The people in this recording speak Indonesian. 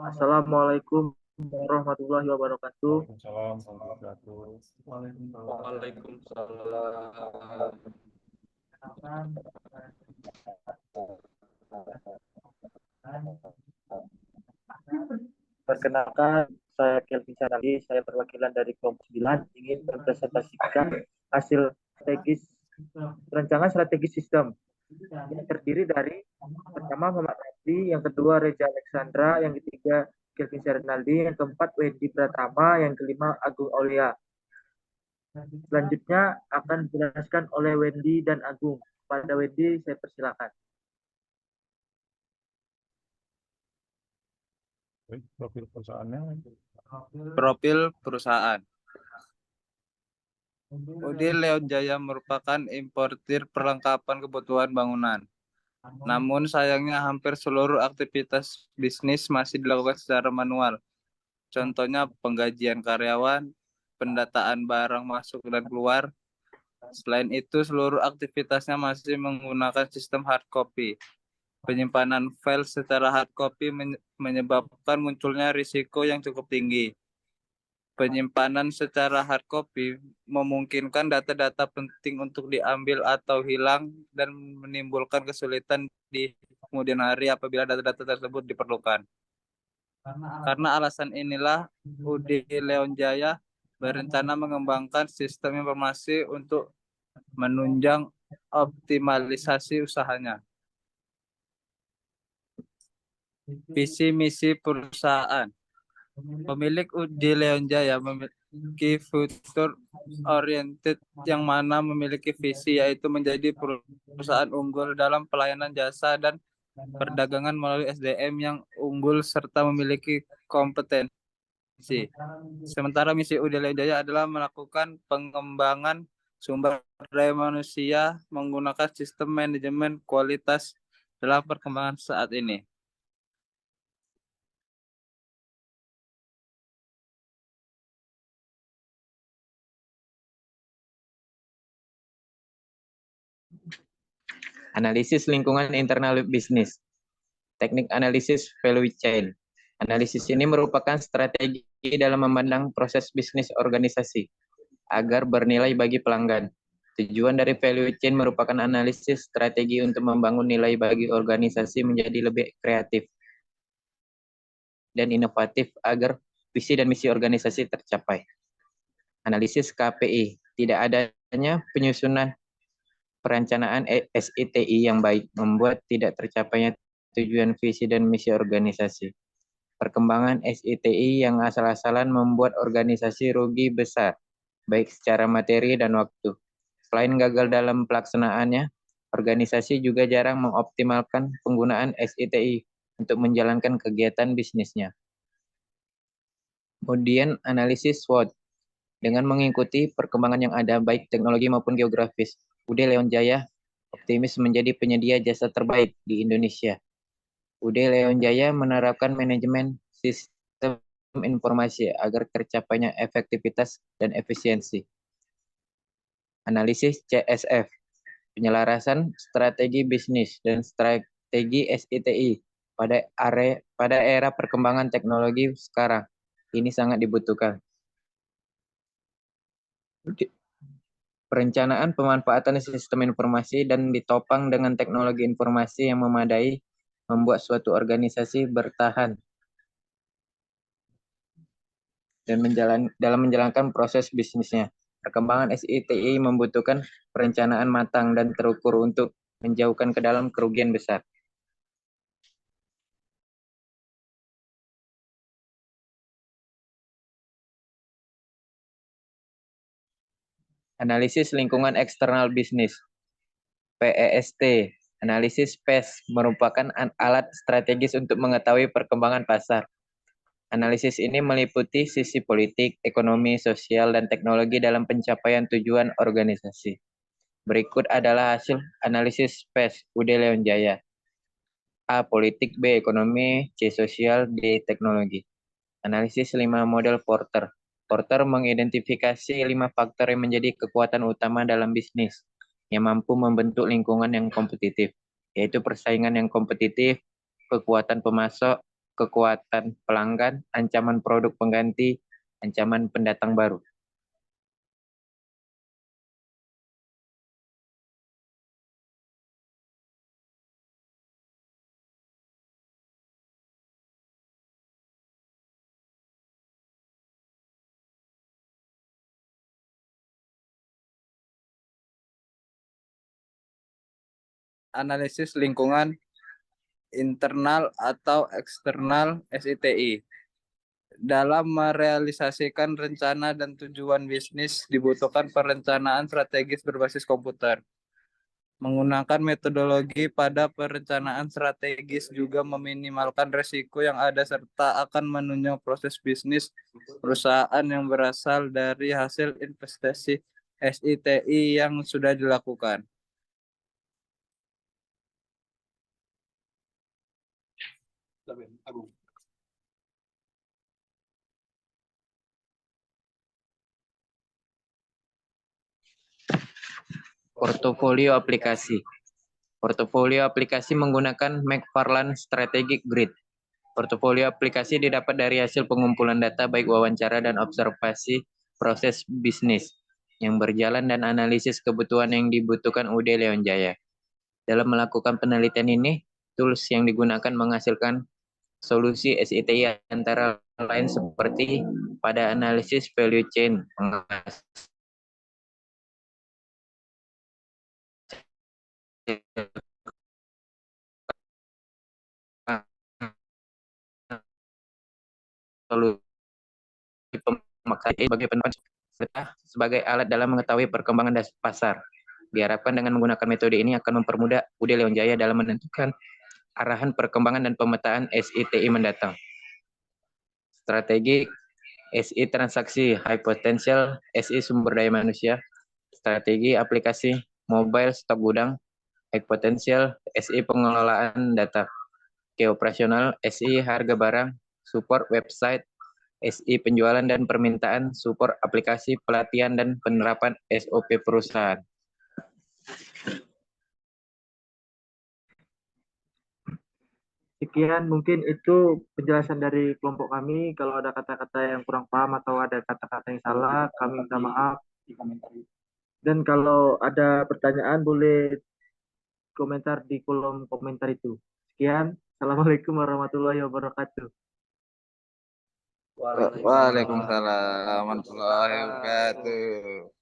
Assalamualaikum warahmatullahi wabarakatuh. Waalaikumsalam warahmatullahi wabarakatuh. Waalaikumsalam. Perkenalkan, saya Kelvin Sanali, saya perwakilan dari kelompok 9 ingin mempresentasikan hasil strategis rancangan strategi sistem yang terdiri dari pertama Muhammad Rafli, yang kedua Reza Alexandra, yang ketiga Kelvin Sernaldi, yang keempat Wendy Pratama, yang kelima Agung Aulia. Selanjutnya akan dijelaskan oleh Wendy dan Agung. Pada Wendy, saya persilakan. Profil perusahaannya. Profil perusahaan. Udin Leon Jaya merupakan importir perlengkapan kebutuhan bangunan. Namun sayangnya hampir seluruh aktivitas bisnis masih dilakukan secara manual. Contohnya penggajian karyawan, pendataan barang masuk dan keluar. Selain itu, seluruh aktivitasnya masih menggunakan sistem hard copy. Penyimpanan file secara hard copy menyebabkan munculnya risiko yang cukup tinggi. Penyimpanan secara hard copy memungkinkan data-data penting untuk diambil atau hilang dan menimbulkan kesulitan di kemudian hari apabila data-data tersebut diperlukan. Karena alasan inilah, UD Leon Jaya berencana mengembangkan sistem informasi untuk menunjang optimalisasi usahanya. Visi misi perusahaan. Pemilik UD Leon Jaya memiliki future oriented yang mana memiliki visi yaitu menjadi perusahaan unggul dalam pelayanan jasa dan perdagangan melalui SDM yang unggul serta memiliki kompetensi. Sementara misi UD Leon Jaya adalah melakukan pengembangan sumber daya manusia menggunakan sistem manajemen kualitas dalam perkembangan saat ini. Analisis lingkungan internal bisnis. Teknik analisis value chain. Analisis ini merupakan strategi dalam memandang proses bisnis organisasi agar bernilai bagi pelanggan. Tujuan dari value chain merupakan analisis strategi untuk membangun nilai bagi organisasi menjadi lebih kreatif dan inovatif agar visi dan misi organisasi tercapai. Analisis KPI. Tidak adanya penyusunan perencanaan SITI yang baik membuat tidak tercapainya tujuan visi dan misi organisasi. Perkembangan SITI yang asal-asalan membuat organisasi rugi besar, baik secara materi dan waktu. Selain gagal dalam pelaksanaannya, organisasi juga jarang mengoptimalkan penggunaan SITI untuk menjalankan kegiatan bisnisnya. Kemudian analisis SWOT. Dengan mengikuti perkembangan yang ada baik teknologi maupun geografis, UD Leon Jaya optimis menjadi penyedia jasa terbaik di Indonesia. UD Leon Jaya menerapkan manajemen sistem informasi agar tercapainya efektivitas dan efisiensi. Analisis CSF, penyelarasan strategi bisnis dan strategi SITI pada era perkembangan teknologi sekarang. Ini sangat dibutuhkan. Perencanaan pemanfaatan sistem informasi dan ditopang dengan teknologi informasi yang memadai membuat suatu organisasi bertahan dan dalam menjalankan proses bisnisnya. Perkembangan SITI membutuhkan perencanaan matang dan terukur untuk menjauhkan ke dalam kerugian besar. Analisis lingkungan eksternal bisnis. PEST. Analisis PES merupakan alat strategis untuk mengetahui perkembangan pasar. Analisis ini meliputi sisi politik, ekonomi, sosial, dan teknologi dalam pencapaian tujuan organisasi. Berikut adalah hasil analisis PES UD Leon Jaya. A. Politik, B. Ekonomi, C. Sosial, D. Teknologi. Analisis 5 model Porter. Porter mengidentifikasi 5 faktor yang menjadi kekuatan utama dalam bisnis, yang mampu membentuk lingkungan yang kompetitif, yaitu persaingan yang kompetitif, kekuatan pemasok, kekuatan pelanggan, ancaman produk pengganti, ancaman pendatang baru. Analisis lingkungan internal atau eksternal SITI. Dalam merealisasikan rencana dan tujuan bisnis dibutuhkan perencanaan strategis berbasis komputer. Menggunakan metodologi pada perencanaan strategis juga meminimalkan risiko yang ada serta akan menunjang proses bisnis perusahaan yang berasal dari hasil investasi SITI yang sudah dilakukan. Portofolio aplikasi. Portofolio aplikasi menggunakan McFarlane Strategic Grid. Portofolio aplikasi didapat dari hasil pengumpulan data baik wawancara dan observasi proses bisnis yang berjalan dan analisis kebutuhan yang dibutuhkan UD Leon Jaya. Dalam melakukan penelitian ini, tools yang digunakan menghasilkan solusi SITI antara lain seperti pada analisis value chain, solusi pemakaian sebagai penemuan serta sebagai alat dalam mengetahui perkembangan pasar. Diharapkan dengan menggunakan metode ini akan mempermudah UD Leon Jaya dalam menentukan arahan perkembangan dan pemetaan SITI mendatang. Strategi SI transaksi high potential, SI sumber daya manusia, strategi aplikasi mobile stok gudang, high potential, SI pengelolaan data, operasional, SI harga barang, support website, SI penjualan dan permintaan, support aplikasi, pelatihan dan penerapan SOP perusahaan. Sekian mungkin itu penjelasan dari kelompok kami. Kalau ada kata-kata yang kurang paham atau ada kata-kata yang salah, kami minta maaf. Dan kalau ada pertanyaan boleh komentar di kolom komentar itu. Sekian. Assalamualaikum warahmatullahi wabarakatuh. Waalaikumsalam warahmatullahi wabarakatuh.